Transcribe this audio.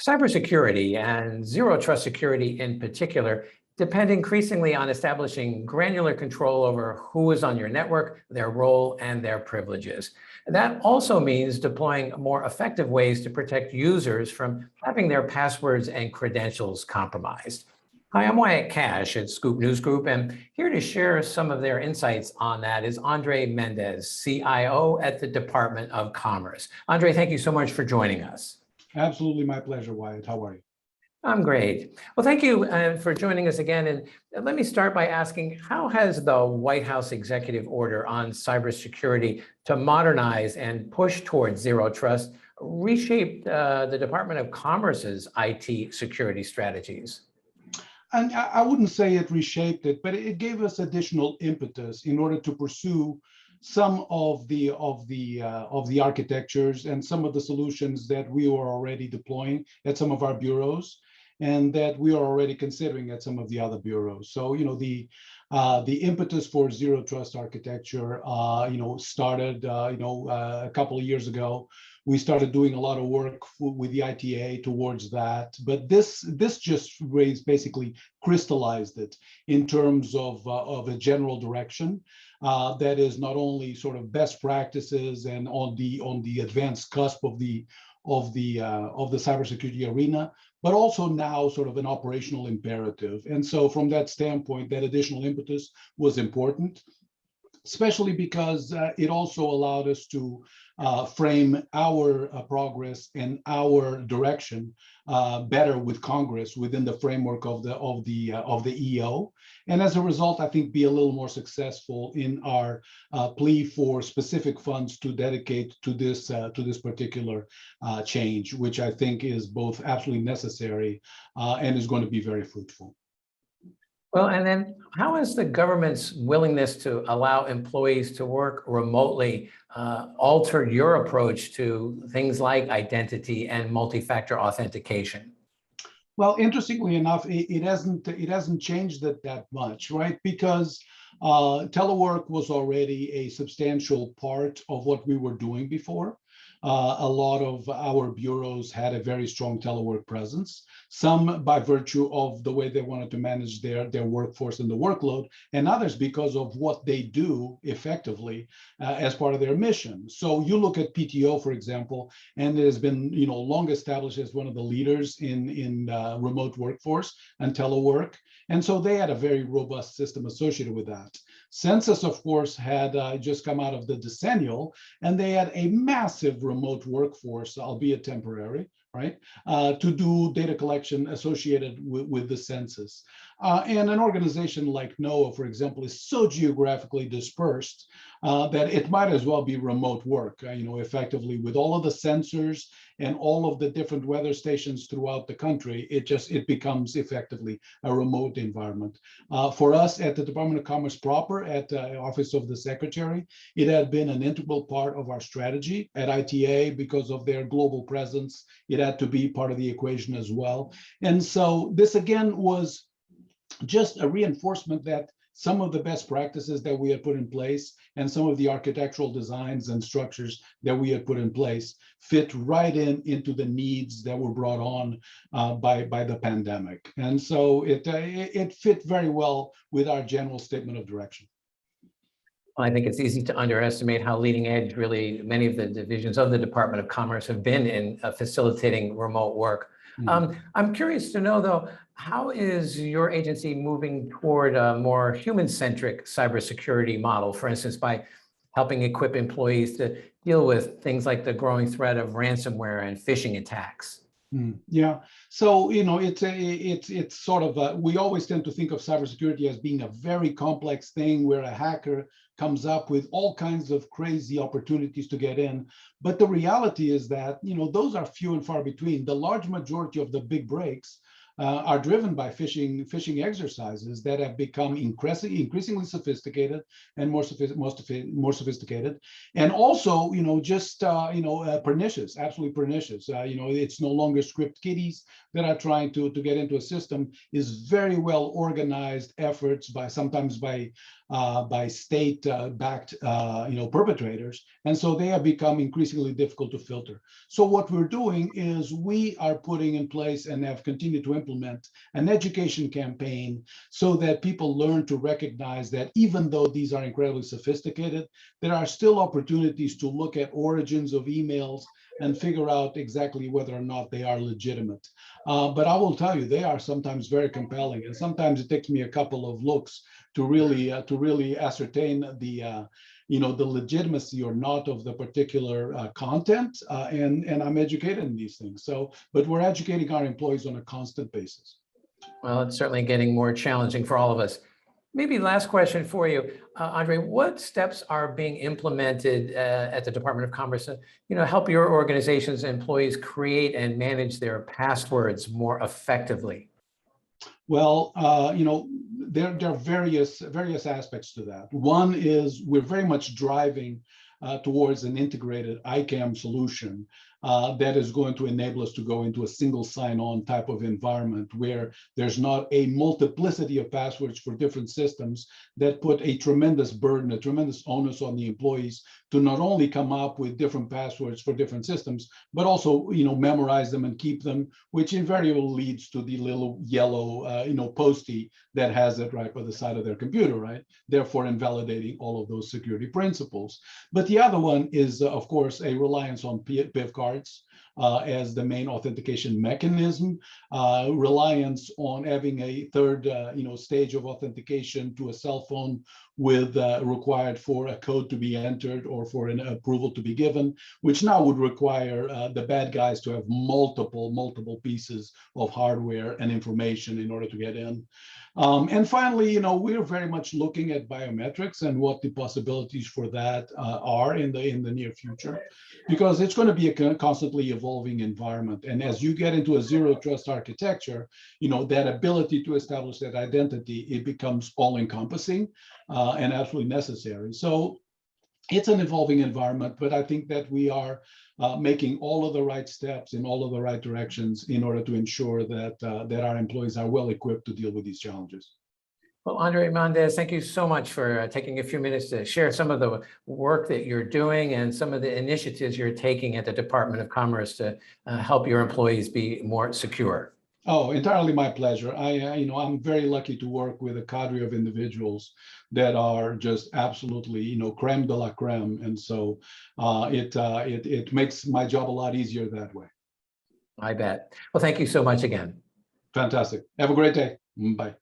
Cybersecurity and zero trust security in particular depend increasingly on establishing granular control over who is on your network, their role, and their privileges. That also means deploying more effective ways to protect users from having their passwords and credentials compromised. Hi, I'm Wyatt Cash at Scoop News Group, and here to share some of their insights on that is Andre Mendes, CIO at the Department of Commerce. Andre, thank you so much for joining us. Absolutely my pleasure, Wyatt. How are you? I'm great. Well, thank you for joining us again. And let me start by asking, how has the White House executive order on cybersecurity to modernize and push towards zero trust reshaped the Department of Commerce's IT security strategies? And I wouldn't say it reshaped it, but it gave us additional impetus in order to pursue some of the architectures and some of the solutions that we were already deploying at some of our bureaus, and that we are already considering at some of the other bureaus. So, the impetus for zero trust architecture, started, a couple of years ago. We started doing a lot of work with the ITA towards that, but this just basically crystallized it in terms of a general direction that is not only sort of best practices and on the advanced cusp of the cybersecurity arena, but also now sort of an operational imperative. And so from that standpoint, that additional impetus was important, especially because it also allowed us to frame our progress and our direction better with Congress within the framework of the EO, and as a result, I think be a little more successful in our plea for specific funds to dedicate to this particular change, which I think is both absolutely necessary and is going to be very fruitful. Well, and then how has the government's willingness to allow employees to work remotely altered your approach to things like identity and multi-factor authentication? Well, interestingly enough, it hasn't changed it that much, right? Because telework was already a substantial part of what we were doing before. A lot of our bureaus had a very strong telework presence, some by virtue of the way they wanted to manage their workforce and the workload, and others because of what they do effectively as part of their mission. So you look at PTO, for example, and it has been long established as one of the leaders in remote workforce and telework. And so they had a very robust system associated with that. Census, of course, had just come out of the decennial, and they had a massive remote workforce, albeit temporary, right, to do data collection associated with the census. And an organization like NOAA, for example, is so geographically dispersed that it might as well be remote work, effectively with all of the sensors and all of the different weather stations throughout the country. It becomes effectively a remote environment. For us at the Department of Commerce proper, at the Office of the Secretary, it had been an integral part of our strategy. At ITA, because of their global presence, it had to be part of the equation as well. And so this again was just a reinforcement that some of the best practices that we had put in place and some of the architectural designs and structures that we had put in place fit right into the needs that were brought on by the pandemic. And so it fit very well with our general statement of direction. Well, I think it's easy to underestimate how leading edge really many of the divisions of the Department of Commerce have been in facilitating remote work. I'm curious to know, though, how is your agency moving toward a more human-centric cybersecurity model, for instance, by helping equip employees to deal with things like the growing threat of ransomware and phishing attacks? Yeah, so it's sort of we always tend to think of cybersecurity as being a very complex thing where a hacker comes up with all kinds of crazy opportunities to get in. But the reality is that those are few and far between. The large majority of the big breaks are driven by phishing exercises that have become increasingly sophisticated and more sophisticated, and also pernicious, absolutely pernicious. It's no longer script kiddies that are trying to get into a system. Is very well organized efforts sometimes by by state-backed perpetrators, and so they have become increasingly difficult to filter. So what we're doing is we are putting in place and have continued to implement an education campaign so that people learn to recognize that even though these are incredibly sophisticated, there are still opportunities to look at origins of emails and figure out exactly whether or not they are legitimate. But I will tell you, they are sometimes very compelling, and sometimes it takes me a couple of looks to really ascertain the the legitimacy or not of the particular content, and I'm educated in these things. So, but we're educating our employees on a constant basis. Well, it's certainly getting more challenging for all of us. Maybe last question for you, Andre, what steps are being implemented at the Department of Commerce to, help your organization's employees create and manage their passwords more effectively? Well, there are various aspects to that. One is we're very much driving towards an integrated ICAM solution that is going to enable us to go into a single sign-on type of environment where there's not a multiplicity of passwords for different systems that put a tremendous burden, a tremendous onus on the employees to not only come up with different passwords for different systems, but also, memorize them and keep them, which invariably leads to the little yellow, postie that has it right by the side of their computer, right? Therefore, invalidating all of those security principles. But the other one is, of course, a reliance on PIV cards as the main authentication mechanism, reliance on having a third, stage of authentication to a cell phone with required for a code to be entered or for an approval to be given, which now would require the bad guys to have multiple pieces of hardware and information in order to get in. And finally, we're very much looking at biometrics and what the possibilities for that are in the near future, because it's going to be a constantly evolving environment. And as you get into a zero trust architecture, that ability to establish that identity, it becomes all encompassing and absolutely necessary. So it's an evolving environment, but I think that we are making all of the right steps in all of the right directions in order to ensure that that our employees are well equipped to deal with these challenges. Well, Andre Mendes, thank you so much for taking a few minutes to share some of the work that you're doing and some of the initiatives you're taking at the Department of Commerce to help your employees be more secure. Oh, entirely my pleasure. I'm very lucky to work with a cadre of individuals that are just absolutely, creme de la creme, and so it makes my job a lot easier that way. I bet. Well, thank you so much again. Fantastic. Have a great day. Bye.